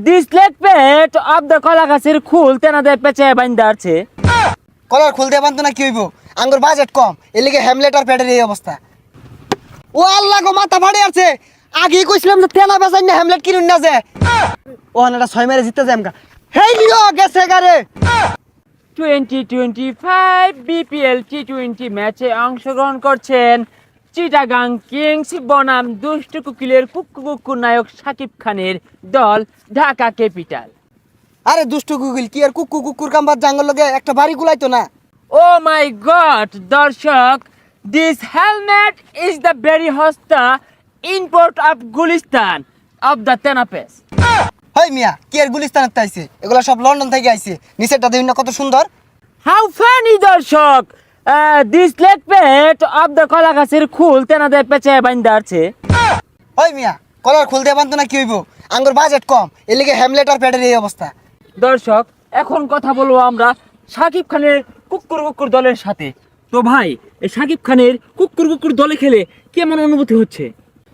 This leg pet of the কলা গাছের খুল তেনাদের পেঁচে বাইন্দা আছে। কলার খুলতে পারতো না কি হইব, আঙ্গুর বাজেট কম, এর লিগে হ্যামলেট আর প্যাডের এই অবস্থা। ও আল্লাহ গো, মাথা ফাড়ে আছে। আগেই কইছিলাম যে তেনা বেচাই না হ্যামলেট কিনুন না যে। ও এটা 6 মেরে জিততে যায় আমগা। হেই লিও গেছে গারে। 2025 বিপিএল টি20 ম্যাচে অংশগ্রহণ করছেন চিটাগাং কিংস বনাম দুষ্ট কুকিলের কুক্কু নায়ক শাকিব খানের দল ঢাকা ক্যাপিটাল। আরে দুষ্টু গুগল কি আর কুকুর কাম্বার জাঙ্গল লগে একটা বাড়ি গুলাইতো না। ও মাই গড দর্শক, this helmet is the very হস্তা import of Gulistan of the তেনাপেস। হেই মিয়া, কি আর গুলিস্তানের তাইছে, এগুলা সব লন্ডন থেকে আইছে। নিচেরটা দেখুন না কত সুন্দর। হাউ ফানি দর্শক, this leg pet of the কলা গাছের খুল তেনাদের পেঁচে বাইন্দা আছে। ওই মিয়া, কলার খুলতে পারতো না কি হইব, আঙ্গুর বাজেট কম, এর লিগে হ্যামলেট আর প্যাডের এই অবস্থা। দর্শক, এখন কথা বলবো আমরা শাকিব খানের কুকুর দলের সাথে। তো ভাই, এই শাকিব খানের কুকুর দলে খেলে কেমন অনুভূতি হচ্ছে?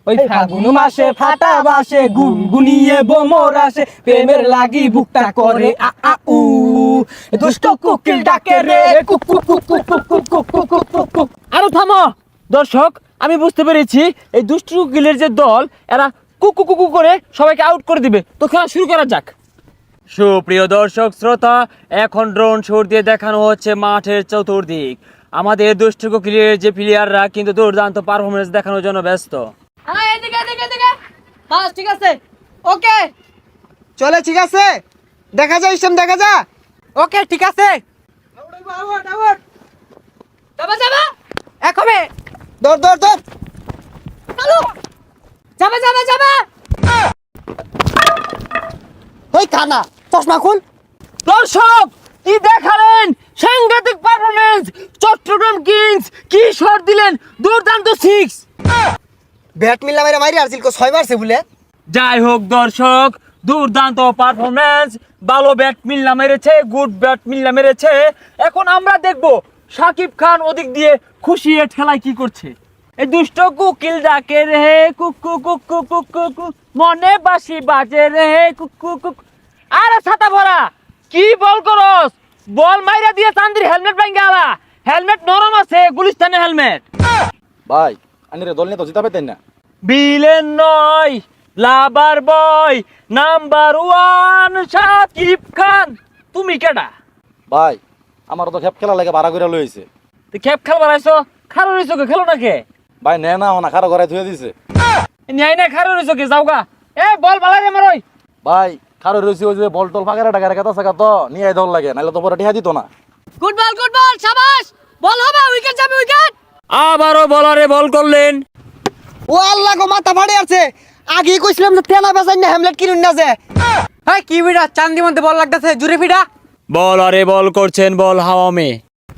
ওই ফাগুন মাসে ফাটা বাসে গুনগুনিয়ে বোমর আসে, প্রেমের লাগি বুকটা করে আ আ উ, দুষ্ট কুকিল ডাকে রে cook cook cook cook cook cook cook cook cook cook cook. আরো থামো দর্শক, আমি বুঝতে পেরেছি এই দুষ্টু কুকিলের যে দল, এরা কুকু করে সবাইকে আউট করে দিবে। তো খেলা শুরু করা যাক। সুপ্রিয় দর্শক শ্রোতা, এখন ড্রোন শট দিয়ে দেখানো হচ্ছে মাঠের চতুর্দিক। আমাদের দুষ্টু কুকিলের যে প্লেয়াররা কিন্তু দুর্দান্ত পারফরমেন্স দেখানোর জন্য ব্যস্ত। বাস ঠিক আছে, ওকে চলে, ঠিক আছে, দেখা যায় ইসলাম, দেখা যা। ওকে ঠিক আছে, যাবা যাবা একবে দৌড় দৌড় দৌড়। চালু, যাবা যাবা যাবা। ওই কানা, চশমা খুল। দর্শক, কি দেখালেন সাংঘাতিক পারফরমেন্স! চট্টগ্রাম কিংস কি শট দিলেন, দুর্দান্ত 6। ব্যাট মিল্লা মেরে মারি আসছিল, 6 মারছে বলে। যাই হোক দর্শক, দুর্দান্ত পারফরমেন্স, ভালো ব্যাট মিল্লা মেরেছে, গুড ব্যাট মিল্লা মেরেছে। এখন আমরা দেখব শাকিব খান ওদিক দিয়ে খুশি এ ঠেলায় কি করছে। এই দুষ্ট কুকিল ডাকে রে কুকু কুকু কুকু কুকু, মনে বাসি বাজে রে কুকু কুকু। আরে ছাতা ভরা, কি বল করস? বল মাইরা দিয়ে চান্দির হেলমেট ভাঙ্গা আলা। হেলমেট নরম আছে, গুলিস্তানের হেলমেট। ভাই আনিরে দল নিয়ে তো জিতা পেতেন না। বিলেন নয়, লাভার বয় নাম্বার 1 শাকিব খান। তুমি কেডা? ভাই আমার তো খেপ খেলা লাগে ভাড়া করে লইছে। তুই খেপ খেল বানাইছো, খারো রইছো কে? খেলো না কে? ভাই নে না না খারো ঘরে ধুয়ে দিছে। ন্যায় না খারো রইছো কে? যাওগা। এ বল বালাই রে মারই। ভাই খারো রইছে ওই যে বল টল ফাঁকা টাকা রেখা থাকা তো নিয়ে দল লাগে, নাহলে তো পরে টিহা দিত না। গুড বল শাবাশ, বল হবে, উইকেট যাবে উইকেট। আবারও বলারে বল করলেন। ও আল্লাহ গো, মাথা ফাড়ে আছে। আগেই কইছিলাম যে তেনা বেচাই না হ্যামলেট কিনুন না যে। এই কি বিড়া চান্দি মধ্যে বল লাগতেছে, জুরে ফিডা। বলারে বল করছেন, বল হাওয়া মে।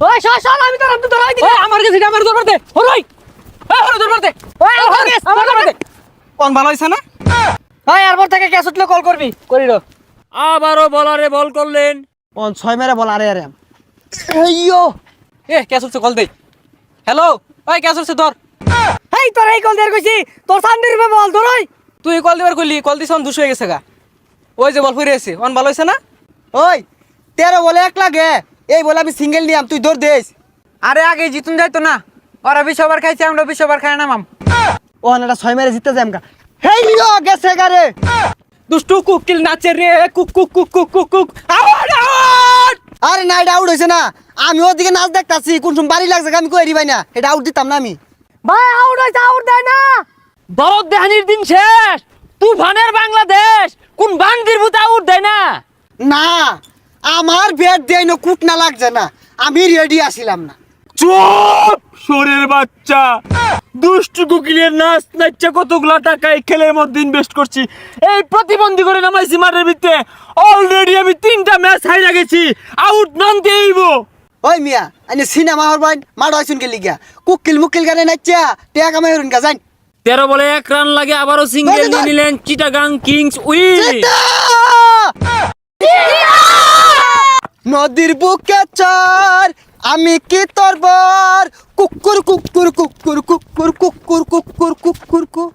ওই শশান, আমি তোর ধরাই দিই। আমার কাছে আমার দরবার দে, হরই হরই দরবার দে। ওই আমার দরবার দে। কোন ভালো হইছে না? ওই এরপর থেকে ক্যাচ উঠলে কল করবি, করিল। আবারও বলারে বল করলেন। কোন 6 মেরে বল। আরে আরে এইয়ো, এ ক্যাচ উঠছে, কল দে। হ্যালো, ওই ক্যাচ উঠছে ধর। এই তোর এই কল দেয়ার কইছি, তোর চান্দির রূপে বল ধরই। তুই কল দিবার কইলি, কল দিছ অন 200 হয়ে গেছে গা। ওই যে বল ফিরে এসে অন ভালো হইছে না? ওই 13 বলে 1 লাগে, এই বলে আমি সিঙ্গেল নিয়াম, তুই দৌড় দেস। আরে আগে জিতুন যাইতো না, ওরা 20 ওভার খাইছে, আমরা 20 ওভার খাই নামাম। ও এটা 6 মেরে জিততে যায় আমগা। হেই লিও গেছে গারে। দুষ্টু কুকিল নাচে রে cook cook cook cook cook cook. Out out. আরে না, এটা আউট হইছে না। আমি ওদিকে নাচ দেখতাছি, কোন সময় বাড়ি লাগছে আমি কই ভাই না, এটা আউট দিতাম না আমি। ভাই আউট হইছে, আউট দেয় না। দরদ দেহানির দিন শেষ, তুফানের বাংলাদেশ কোন বান্দির ভূত আউট দেয় না। না, আমার ব্যাট দেয় না, কুট না লাগছে না, আমি রেডি আসিলাম না। চুপ শোরের বাচ্চা! দুষ্টু কুকিলের নাচ নাচছে কতগুলা টাকা এই খেলের মধ্যে ইনভেস্ট করছি, এই প্রতিবন্ধী করে নামাইছি মাঠের ভিতরে। অলরেডি আমি 3টা ম্যাচ হাইরা গেছি, আউট নন দেইব। ওই মিয়া, আনি সিনেমা হর বাইন মার হইছুন কে লিগা, কুকিল মুকিল গানে নাচা টেকা কামাই হরুন গা যাই। 13 বলে 1 রান লাগে, আবারও সিঙ্গেল নিয়ে নিলেন চিটাগাং কিংস উইন। নদীর বুকে চর, আমি কি তোর বর, কুকুর কুকুর কুকুর কুকুর কুকুর কুকুর কুকুর কুকুর।